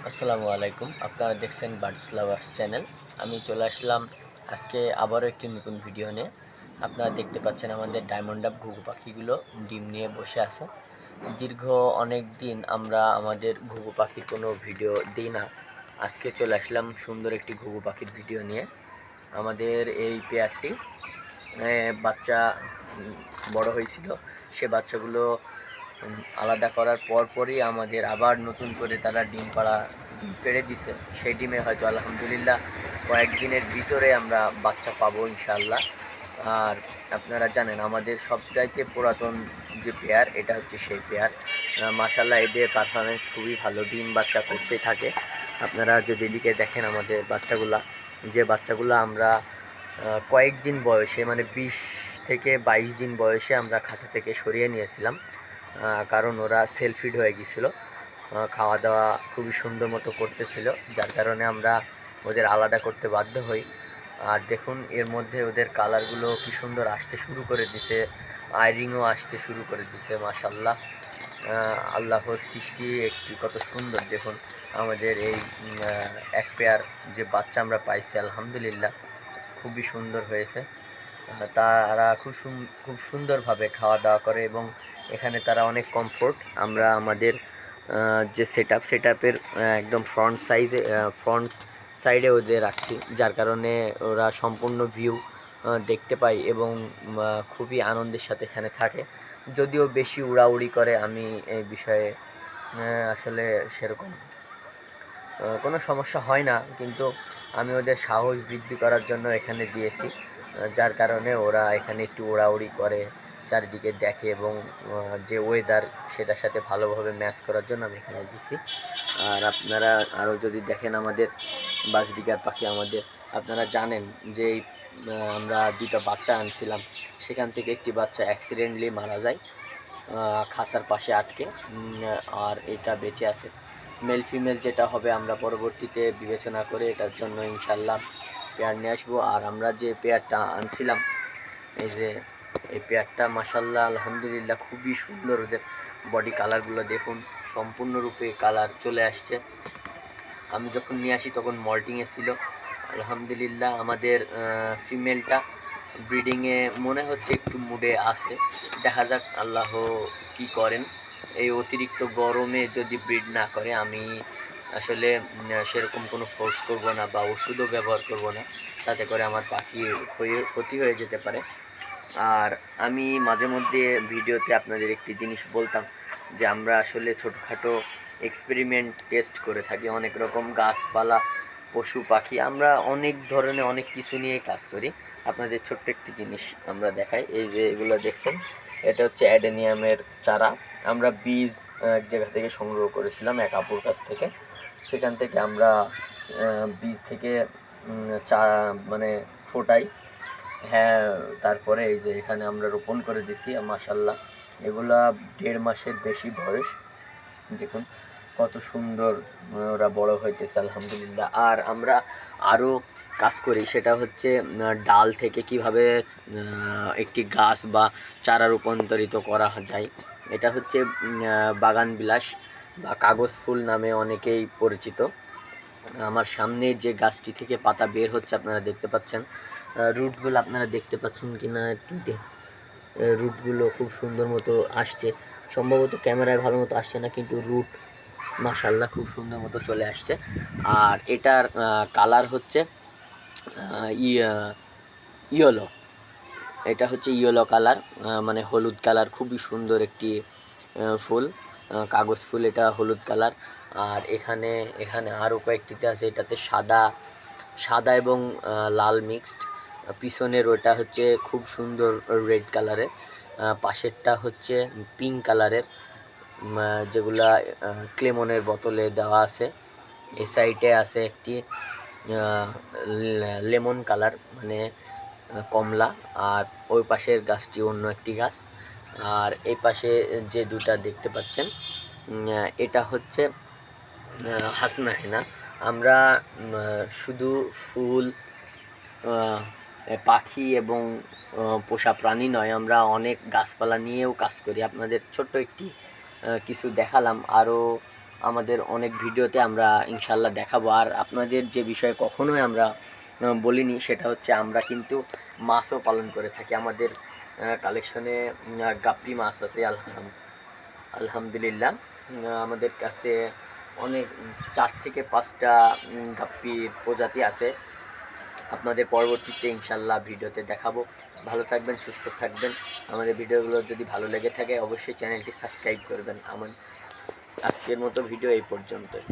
আসসালামু আলাইকুম। আপনারা দেখছেন বার্ডস লাভার্স চ্যানেল। আমি চলে আসলাম আজকে আবারও একটি নতুন ভিডিও নিয়ে। আপনারা দেখতে পাচ্ছেন আমাদের ডায়মন্ড ডাব ঘুঘু পাখিগুলো ডিম নিয়ে বসে আছে। দীর্ঘ অনেক দিন আমরা আমাদের ঘুঘু পাখির কোনো ভিডিও দিই না। আজকে চলে আসলাম সুন্দর একটি ঘুঘু পাখির ভিডিও নিয়ে। আমাদের এই পেয়ারটি বাচ্চা বড় হয়েছিল। সে বাচ্চাগুলো আলাদা করার পরই আমাদের আবার নতুন করে তারা ডিম পেড়ে দিছে। সেই ডিমে হয়তো আলহামদুলিল্লাহ কয়েকদিনের ভিতরে আমরা বাচ্চা পাবো ইনশাআল্লাহ। আর আপনারা জানেন আমাদের সবচাইতে পুরাতন যে পেয়ার, এটা হচ্ছে সেই পেয়ার। মাশাআল্লাহ এদের পারফরমেন্স খুবই ভালো, ডিম বাচ্চা করতে থাকে। আপনারা যদি এদিকে দেখেন আমাদের বাচ্চাগুলা আমরা কয়েকদিন বয়সে মানে 20 থেকে 22 দিন বয়সে আমরা খাঁচা থেকে সরিয়ে নিয়েছিলাম, কারণ ওরা সেলফিড হয়ে গিয়েছিল। খাওয়া দাওয়া খুবই সুন্দর মতো করতেছিল, যার কারণে আমরা ওদের আলাদা করতে বাধ্য হই। আর দেখুন এর মধ্যে ওদের কালারগুলো কি সুন্দর আসতে শুরু করে দিছে, আইরিংও আসতে শুরু করে দিছে। মাশাআল্লাহ, আল্লাহর সৃষ্টি একটি কত সুন্দর। দেখুন আমাদের এই এক পেয়ার যে বাচ্চা আমরা পাইছি আলহামদুলিল্লাহ খুবই সুন্দর হয়েছে। তারা খুব সুন্দরভাবে খাওয়া দাওয়া করে এবং এখানে তারা অনেক কমফোর্ট। আমরা আমাদের যে সেটআপের একদম ফ্রন্ট সাইডে ওদের রাখছি, যার কারণে ওরা সম্পূর্ণ ভিউ দেখতে পায় এবং খুবই আনন্দের সাথে এখানে থাকে। যদিও বেশি উড়াউড়ি করে, আমি এই বিষয়ে আসলে সেরকম কোনো সমস্যা হয় না, কিন্তু আমি ওদের সাহস বৃদ্ধি করার জন্য এখানে দিয়েছি, যার কারণে ওরা এখানে একটু ওড়াউড়ি করে, চারিদিকে দেখে এবং যে ওয়েদার সেটার সাথে ভালোভাবে ম্যাচ করার জন্য আমি এখানে দিছি। আর আপনারা আরও যদি দেখেন আমাদের বাজরিগার পাখি, আপনারা জানেন যে আমরা দুটো বাচ্চা আনছিলাম, সেখান থেকে একটি বাচ্চা অ্যাক্সিডেন্টলি মারা যায় খাঁচার পাশে আটকে, আর এটা বেঁচে আছে। মেল ফিমেল যেটা হবে আমরা পরবর্তীতে বিবেচনা করে এটার জন্য ইনশাল্লাহ পেয়ার নিয়ে আসবো। আর আমরা যে পেয়ারটা আনছিলাম, এই পেয়ারটা মাশাল্লাহ আলহামদুলিল্লাহ খুবই সুন্দর। ওদের বডি কালারগুলো দেখুন, সম্পূর্ণরূপে কালার চলে আসছে। আমি যখন নিয়ে আসি তখন মল্টিংয়ে ছিল। আলহামদুলিল্লাহ আমাদের ফিমেলটা ব্রিডিংয়ে মনে হচ্ছে একটু মুডে আছে, দেখা যাক আল্লাহ কি করেন। এই অতিরিক্ত গরমে যদি ব্রিড না করে, আমি আসলে সেরকম কোনো ফোর্স করব না বা ওষুধও ব্যবহার করব না, তাতে করে আমার পাখির ক্ষতি হয়ে যেতে পারে। আর আমি মাঝে মধ্যে ভিডিওতে আপনাদের একটি জিনিস বলতাম যে আমরা আসলে ছোটোখাটো এক্সপেরিমেন্ট টেস্ট করে থাকি, অনেক রকম গাছপালা, পশু পাখি, আমরা অনেক ধরনের অনেক কিছু নিয়ে কাজ করি। আপনাদের ছোট্ট একটি জিনিস আমরা দেখাই। এই যে এগুলো দেখছেন, এটা হচ্ছে অ্যাডেনিয়ামের চারা। আমরা বীজ এক জায়গা থেকে সংগ্রহ করেছিলাম, এক আপুর কাছ থেকে। সেখান থেকে আমরা বীজ থেকে চারা মানে ফোটাই। হ্যাঁ, তারপরে এই যে এখানে আমরা রোপণ করে দিছি। মাশাল্লাহ এগুলা 1.5 মাসের বেশি বয়স। দেখুন কত সুন্দর ওরা বড় হইতেছে আলহামদুলিল্লাহ। আর আমরা আরও কাজ করি, সেটা হচ্ছে ডাল থেকে কিভাবে একটি গাছ বা চারা রূপান্তরিত করা যায়। এটা হচ্ছে বাগান বিলাস বা কাগজ ফুল নামে অনেকেই পরিচিত। আমার সামনে যে গাছটি থেকে পাতা বের হচ্ছে আপনারা দেখতে পাচ্ছেন, রুটগুলো আপনারা দেখতে পাচ্ছেন কিনা একটু রুটগুলো খুব সুন্দর মতো আসছে। সম্ভবত ক্যামেরায় ভালো মতো আসছে না, কিন্তু রুট মাশাল্লাহ খুব সুন্দর মতো চলে আসছে। আর এটার কালার হচ্ছে ইয়েলো। এটা হচ্ছে ইয়েলো কালার, মানে হলুদ কালার, খুবই সুন্দর একটি ফুল, কাগজ ফুল, এটা হলুদ কালার। আর এখানে এখানে আরও কয়েকটিতে আছে, এটাতে সাদা সাদা এবং লাল মিক্সড। পিছনের ওটা হচ্ছে খুব সুন্দর রেড কালারের, পাশেরটা হচ্ছে পিঙ্ক কালারের, যেগুলা ক্লেমনের বোতলে দেওয়া আছে। এই সাইডে আছে একটি লেমন কালার মানে কমলা, আর ওই পাশের গাছটি অন্য একটি গাছ। আর এই পাশে যে দুটা দেখতে পাচ্ছেন, এটা হচ্ছে হাসনা হেনা। আমরা শুধু ফুল, পাখি এবং পোষা প্রাণী নয়, আমরা অনেক গাছপালা নিয়েও কাজ করি। আপনাদের ছোট্ট একটি কিছু দেখালাম। আরও আমাদের অনেক ভিডিওতে আমরা ইনশাল্লাহ দেখাবো। আর আপনাদের যে বিষয়ে কখনোই আমরা বলিনি সেটা হচ্ছে আমরা কিন্তু মাছও পালন করে থাকি। আমাদের কালেকশনে গাপ্পি মাছ আছে আলহামদুলিল্লাহ। আমাদের কাছে অনেক 4 থেকে 5টা গাপ্পির প্রজাতি আছে। আপনাদের পরবর্তীতে ইনশাল্লাহ ভিডিওতে দেখাবো। ভালো থাকবেন, সুস্থ থাকবেন। আমাদের ভিডিওগুলো যদি ভালো লেগে থাকে অবশ্যই চ্যানেলটি সাবস্ক্রাইব করবেন। আজকের মতো ভিডিও এই পর্যন্তই।